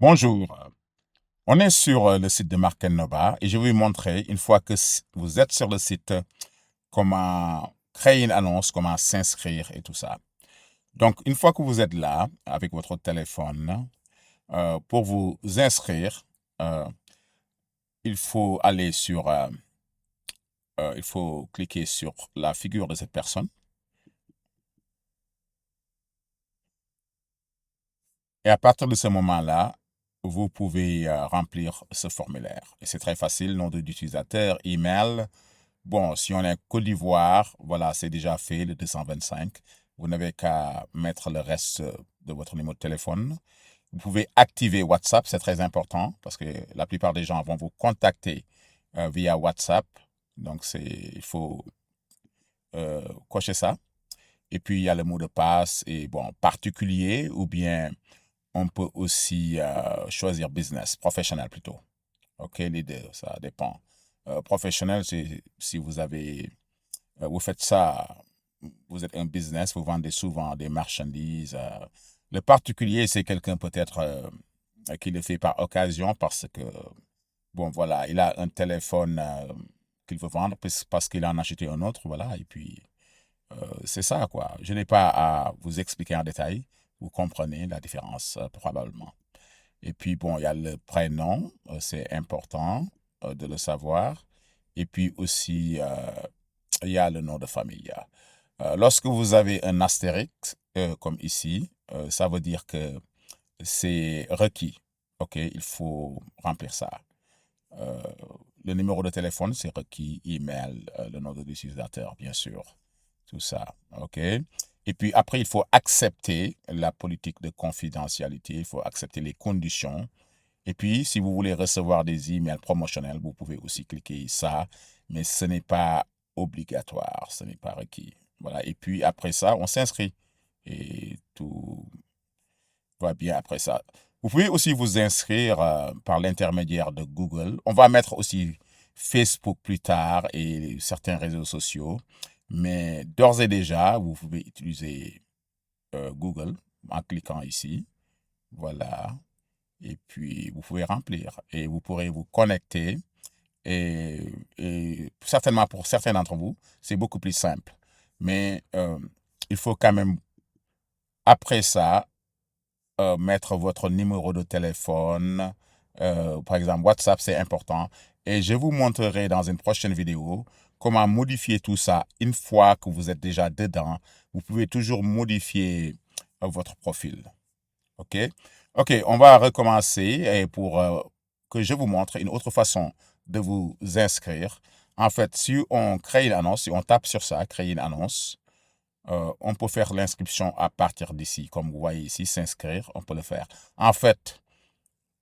Bonjour, on est sur le site de Mark Nova et je vais vous montrer, une fois que vous êtes sur le site, comment créer une annonce, comment s'inscrire et tout ça. Donc, une fois que vous êtes là, avec votre téléphone, pour vous inscrire, euh, il faut aller il faut cliquer sur la figure de cette personne. Et à partir de ce moment-là, vous pouvez remplir ce formulaire. Et c'est très facile, nom d'utilisateur, email. Bon, si on est Côte d'Ivoire, voilà, c'est déjà fait, le 225. Vous n'avez qu'à mettre le reste de votre numéro de téléphone. Vous pouvez activer WhatsApp, c'est très important parce que la plupart des gens vont vous contacter via WhatsApp. Donc, il faut cocher ça. Et puis, il y a le mot de passe et bon, particulier ou bien on peut aussi choisir business, professionnel plutôt. OK, les deux, ça dépend. Professionnel, c'est si vous faites ça, vous êtes un business, vous vendez souvent des marchandises. Le particulier, c'est quelqu'un peut-être qui le fait par occasion parce que, bon, voilà, il a un téléphone qu'il veut vendre parce qu'il en a acheté un autre, voilà, et puis c'est ça, quoi. Je n'ai pas à vous expliquer en détail, vous comprenez la différence probablement. Et puis, bon, il y a le prénom, c'est important de le savoir. Et puis aussi, il y a le nom de famille. Lorsque vous avez un astérix, comme ici, ça veut dire que c'est requis. OK, il faut remplir ça. Euh, le numéro de téléphone, c'est requis, email, le nom de l'utilisateur, bien sûr. Tout ça. OK? Et puis après, il faut accepter la politique de confidentialité, il faut accepter les conditions. Et puis, si vous voulez recevoir des emails promotionnels, vous pouvez aussi cliquer ça, mais ce n'est pas obligatoire, ce n'est pas requis. Voilà. Et puis après ça, on s'inscrit et tout va bien après ça. Vous pouvez aussi vous inscrire par l'intermédiaire de Google. On va mettre aussi Facebook plus tard et certains réseaux sociaux, mais d'ores et déjà, vous pouvez utiliser Google en cliquant ici. Voilà. Et puis, vous pouvez remplir et vous pourrez vous connecter. Et, et certainement pour certains d'entre vous, c'est beaucoup plus simple. Mais il faut quand même, après ça, mettre votre numéro de téléphone. Par exemple, WhatsApp, c'est important. Et je vous montrerai dans une prochaine vidéo comment modifier tout ça une fois que vous êtes déjà dedans. Vous pouvez toujours modifier votre profil. OK? OK, on va recommencer et pour que je vous montre une autre façon de vous inscrire. En fait, si on crée une annonce, si on tape sur ça, créer une annonce, on peut faire l'inscription à partir d'ici. Comme vous voyez ici, s'inscrire, on peut le faire. En fait,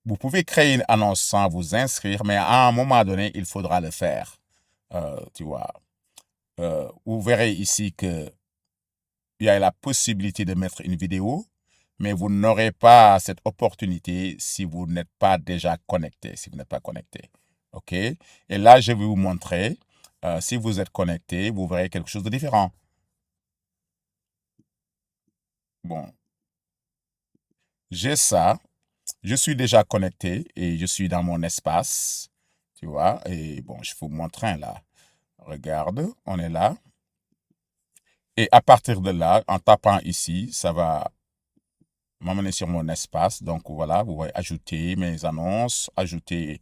vous pouvez créer une annonce sans vous inscrire, mais à un moment donné, il faudra le faire. Tu vois. Vous verrez ici que il y a la possibilité de mettre une vidéo, mais vous n'aurez pas cette opportunité si vous n'êtes pas déjà connecté, si vous n'êtes pas connecté. OK? Et là, je vais vous montrer, si vous êtes connecté, vous verrez quelque chose de différent. Bon, j'ai ça. Je suis déjà connecté et je suis dans mon espace. Tu vois? Et bon, je vous montre un là. Regarde, on est là. Et à partir de là, en tapant ici, ça va m'amener sur mon espace. Donc voilà, vous voyez ajouter mes annonces, ajouter,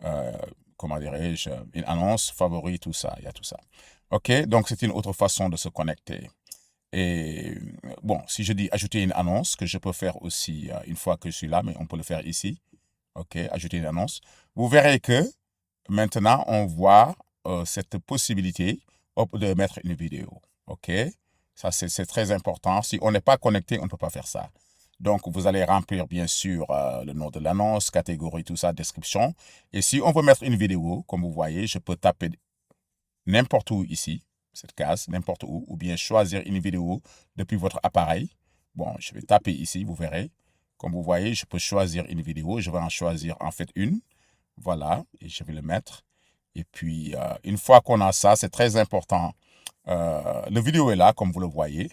euh, comment dirais-je, une annonce, favori, tout ça, il y a tout ça. OK, donc c'est une autre façon de se connecter. Et bon, si je dis ajouter une annonce, que je peux faire aussi une fois que je suis là, mais on peut le faire ici. OK, ajouter une annonce. Vous verrez que maintenant, on voit cette possibilité de mettre une vidéo. OK, ça c'est très important. Si on n'est pas connecté, on ne peut pas faire ça. Donc, vous allez remplir, bien sûr, le nom de l'annonce, catégorie, tout ça, description. Et si on veut mettre une vidéo, comme vous voyez, je peux taper n'importe où ici, cette case, n'importe où, ou bien choisir une vidéo depuis votre appareil. Bon, je vais taper ici, vous verrez. Comme vous voyez, je peux choisir une vidéo. Je vais en choisir en fait une. Voilà, et je vais le mettre. Et puis, une fois qu'on a ça, c'est très important. La vidéo est là, comme vous le voyez.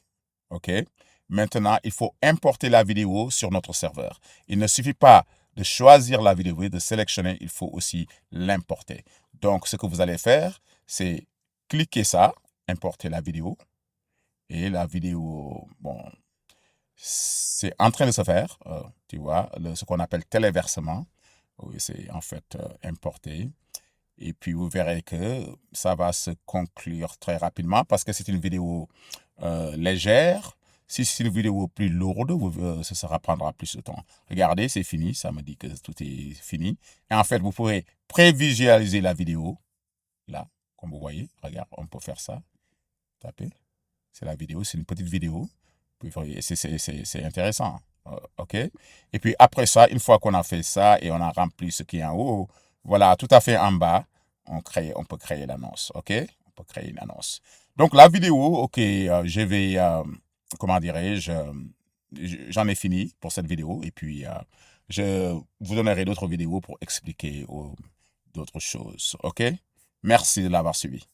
OK? Maintenant, il faut importer la vidéo sur notre serveur. Il ne suffit pas de choisir la vidéo et de sélectionner, il faut aussi l'importer. Donc, ce que vous allez faire, c'est cliquer ça, importer la vidéo. Et la vidéo, bon, c'est en train de se faire, tu vois, ce qu'on appelle téléversement. Oui, c'est en fait importé. Et puis, vous verrez que ça va se conclure très rapidement parce que c'est une vidéo légère. Si c'est une vidéo plus lourde, ça prendra plus de temps. Regardez, c'est fini. Ça me dit que tout est fini. Et en fait, vous pourrez prévisualiser la vidéo. Là, comme vous voyez. Regarde, on peut faire ça. Taper. C'est la vidéo. C'est une petite vidéo. C'est intéressant. OK? Et puis après ça, une fois qu'on a fait ça et on a rempli ce qui est en haut, voilà, tout à fait en bas, on peut créer l'annonce. OK? On peut créer une annonce. Donc la vidéo, OK, je vais, comment dirais-je, j'en ai fini pour cette vidéo. Et puis, je vous donnerai d'autres vidéos pour expliquer d'autres choses. OK? Merci de l'avoir suivi.